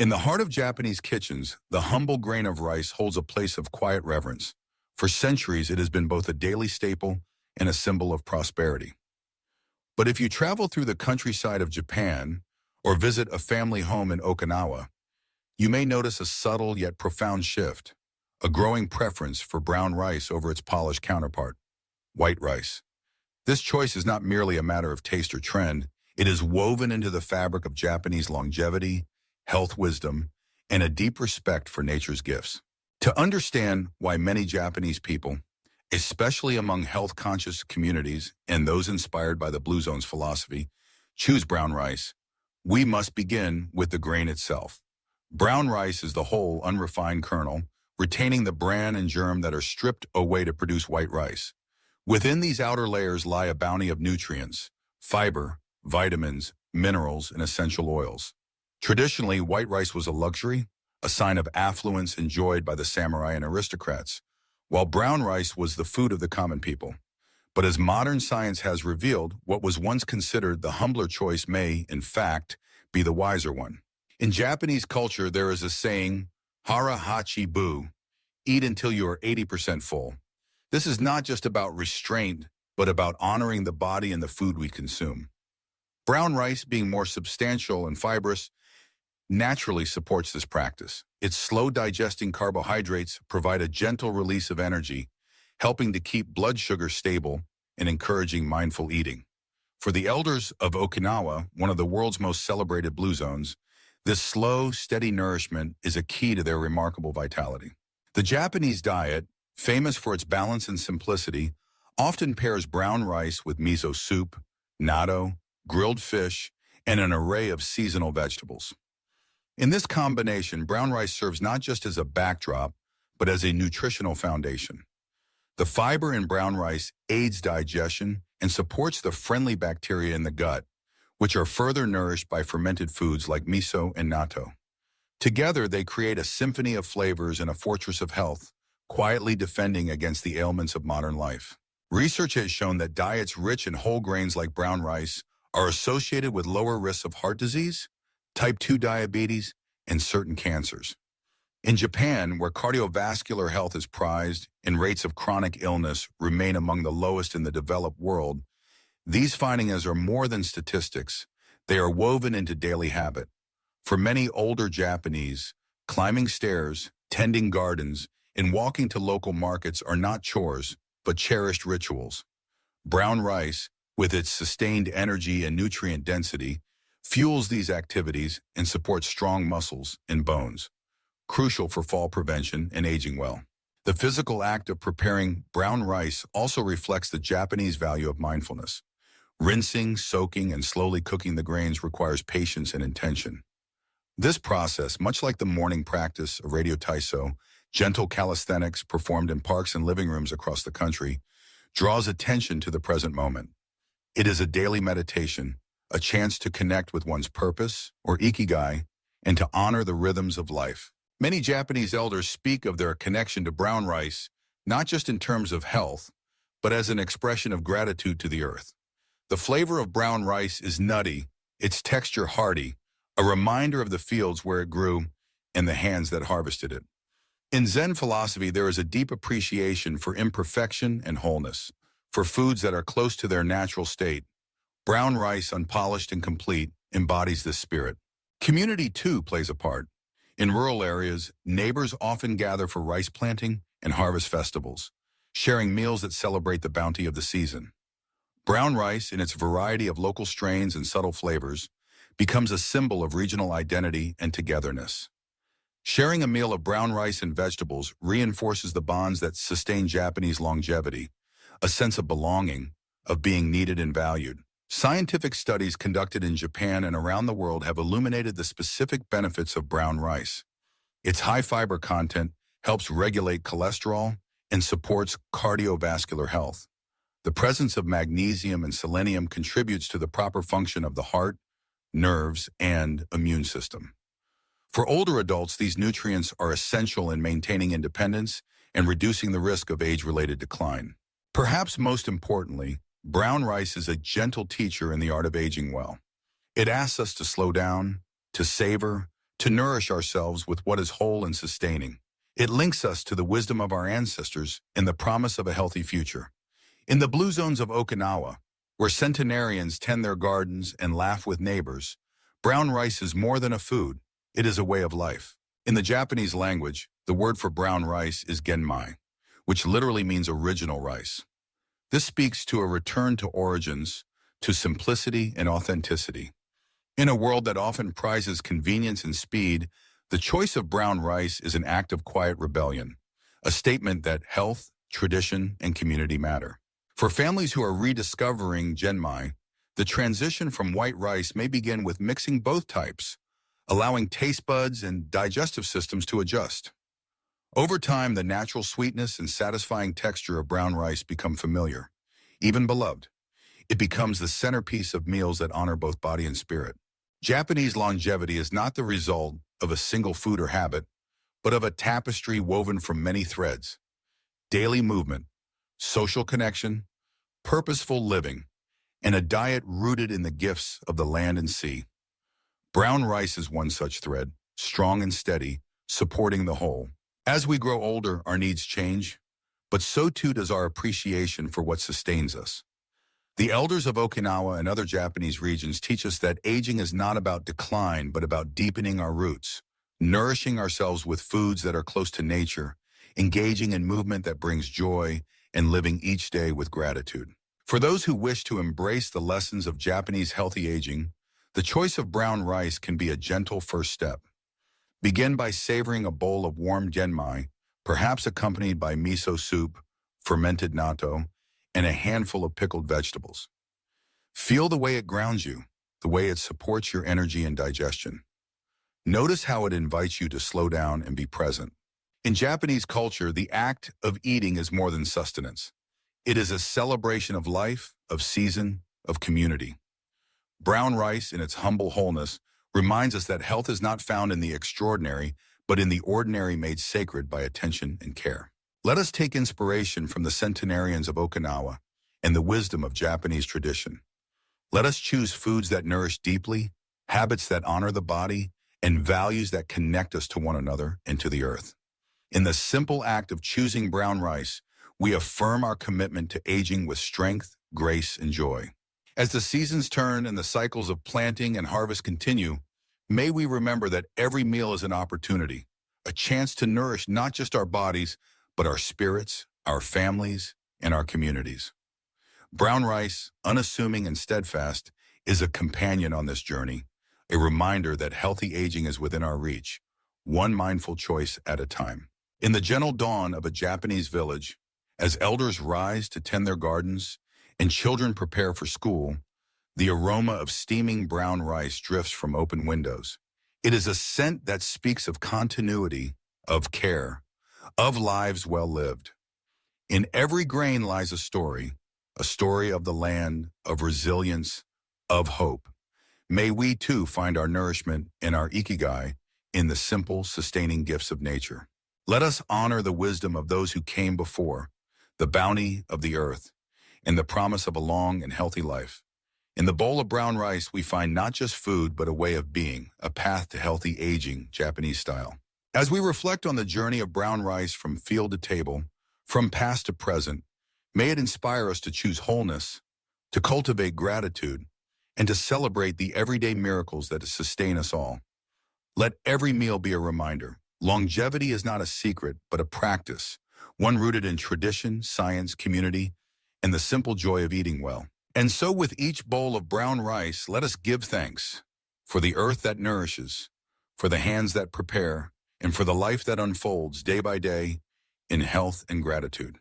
In the heart of Japanese kitchens, the humble grain of rice holds a place of quiet reverence. For centuries, it has been both a daily staple and a symbol of prosperity. But if you travel through the countryside of Japan or visit a family home in Okinawa, you may notice a subtle yet profound shift, a growing preference for brown rice over its polished counterpart, white rice. This choice is not merely a matter of taste or trend, it is woven into the fabric of Japanese longevity, health wisdom, and a deep respect for nature's gifts. To understand why many Japanese people, especially among health-conscious communities and those inspired by the Blue Zone's philosophy, choose brown rice, we must begin with the grain itself. Brown rice is the whole, unrefined kernel, retaining the bran and germ that are stripped away to produce white rice. Within these outer layers lie a bounty of nutrients, fiber, vitamins, minerals, and essential oils. Traditionally, white rice was a luxury, a sign of affluence enjoyed by the samurai and aristocrats, while brown rice was the food of the common people. But as modern science has revealed, what was once considered the humbler choice may, in fact, be the wiser one. In Japanese culture, there is a saying, hara hachi bu, eat until you are 80% full. This is not just about restraint, but about honoring the body and the food we consume. Brown rice, being more substantial and fibrous, naturally supports this practice. Its slow-digesting carbohydrates provide a gentle release of energy, helping to keep blood sugar stable and encouraging mindful eating. For the elders of Okinawa, one of the world's most celebrated blue zones, this slow, steady nourishment is a key to their remarkable vitality. The Japanese diet, famous for its balance and simplicity, often pairs brown rice with miso soup, natto, grilled fish, and an array of seasonal vegetables. In this combination, brown rice serves not just as a backdrop, but as a nutritional foundation. The fiber in brown rice aids digestion and supports the friendly bacteria in the gut, which are further nourished by fermented foods like miso and natto. Together, they create a symphony of flavors and a fortress of health, quietly defending against the ailments of modern life. Research has shown that diets rich in whole grains like brown rice are associated with lower risks of heart disease, type 2 diabetes, and certain cancers. In Japan, where cardiovascular health is prized and rates of chronic illness remain among the lowest in the developed world, these findings are more than statistics. They are woven into daily habit. For many older Japanese, climbing stairs, tending gardens, and walking to local markets are not chores, but cherished rituals. Brown rice, with its sustained energy and nutrient density, fuels these activities and supports strong muscles and bones, crucial for fall prevention and aging well. The physical act of preparing brown rice also reflects the Japanese value of mindfulness. Rinsing, soaking, and slowly cooking the grains requires patience and intention. This process, much like the morning practice of radio taiso, gentle calisthenics performed in parks and living rooms across the country, draws attention to the present moment. It is a daily meditation, a chance to connect with one's purpose, or ikigai, and to honor the rhythms of life. Many Japanese elders speak of their connection to brown rice, not just in terms of health, but as an expression of gratitude to the earth. The flavor of brown rice is nutty, its texture hearty, a reminder of the fields where it grew and the hands that harvested it. In Zen philosophy, there is a deep appreciation for imperfection and wholeness, for foods that are close to their natural state. Brown rice, unpolished and complete, embodies this spirit. Community, too, plays a part. In rural areas, neighbors often gather for rice planting and harvest festivals, sharing meals that celebrate the bounty of the season. Brown rice, in its variety of local strains and subtle flavors, becomes a symbol of regional identity and togetherness. Sharing a meal of brown rice and vegetables reinforces the bonds that sustain Japanese longevity, a sense of belonging, of being needed and valued. Scientific studies conducted in Japan and around the world have illuminated the specific benefits of brown rice. Its high fiber content helps regulate cholesterol and supports cardiovascular health. The presence of magnesium and selenium contributes to the proper function of the heart, nerves, and immune system. For older adults, these nutrients are essential in maintaining independence and reducing the risk of age-related decline. Perhaps most importantly, brown rice is a gentle teacher in the art of aging well. It asks us to slow down, to savor, to nourish ourselves with what is whole and sustaining. It links us to the wisdom of our ancestors and the promise of a healthy future. In the blue zones of Okinawa, where centenarians tend their gardens and laugh with neighbors, brown rice is more than a food, it is a way of life. In the Japanese language, the word for brown rice is genmai, which literally means original rice. This speaks to a return to origins, to simplicity and authenticity. In a world that often prizes convenience and speed, the choice of brown rice is an act of quiet rebellion, a statement that health, tradition, and community matter. For families who are rediscovering genmai, the transition from white rice may begin with mixing both types, allowing taste buds and digestive systems to adjust. Over time, the natural sweetness and satisfying texture of brown rice become familiar, even beloved. It becomes the centerpiece of meals that honor both body and spirit. Japanese longevity is not the result of a single food or habit, but of a tapestry woven from many threads: daily movement, social connection, purposeful living, and a diet rooted in the gifts of the land and sea. Brown rice is one such thread, strong and steady, supporting the whole. As we grow older, our needs change, but so too does our appreciation for what sustains us. The elders of Okinawa and other Japanese regions teach us that aging is not about decline, but about deepening our roots, nourishing ourselves with foods that are close to nature, engaging in movement that brings joy, and living each day with gratitude. For those who wish to embrace the lessons of Japanese healthy aging, the choice of brown rice can be a gentle first step. Begin by savoring a bowl of warm genmai, perhaps accompanied by miso soup, fermented natto, and a handful of pickled vegetables. Feel the way it grounds you, the way it supports your energy and digestion. Notice how it invites you to slow down and be present. In Japanese culture, the act of eating is more than sustenance. It is a celebration of life, of season, of community. Brown rice, in its humble wholeness, reminds us that health is not found in the extraordinary, but in the ordinary made sacred by attention and care. Let us take inspiration from the centenarians of Okinawa and the wisdom of Japanese tradition. Let us choose foods that nourish deeply, habits that honor the body, and values that connect us to one another and to the earth. In the simple act of choosing brown rice, we affirm our commitment to aging with strength, grace, and joy. As the seasons turn and the cycles of planting and harvest continue, may we remember that every meal is an opportunity, a chance to nourish not just our bodies, but our spirits, our families, and our communities. Brown rice, unassuming and steadfast, is a companion on this journey, a reminder that healthy aging is within our reach, one mindful choice at a time. In the gentle dawn of a Japanese village, as elders rise to tend their gardens and children prepare for school, the aroma of steaming brown rice drifts from open windows. It is a scent that speaks of continuity, of care, of lives well lived. In every grain lies a story of the land, of resilience, of hope. May we too find our nourishment and our ikigai in the simple, sustaining gifts of nature. Let us honor the wisdom of those who came before, the bounty of the earth, and the promise of a long and healthy life. In the bowl of brown rice, we find not just food, but a way of being, a path to healthy aging, Japanese style. As we reflect on the journey of brown rice from field to table, from past to present, may it inspire us to choose wholeness, to cultivate gratitude, and to celebrate the everyday miracles that sustain us all. Let every meal be a reminder. Longevity is not a secret, but a practice, one rooted in tradition, science, community, and the simple joy of eating well. And so with each bowl of brown rice, let us give thanks for the earth that nourishes, for the hands that prepare, and for the life that unfolds day by day in health and gratitude.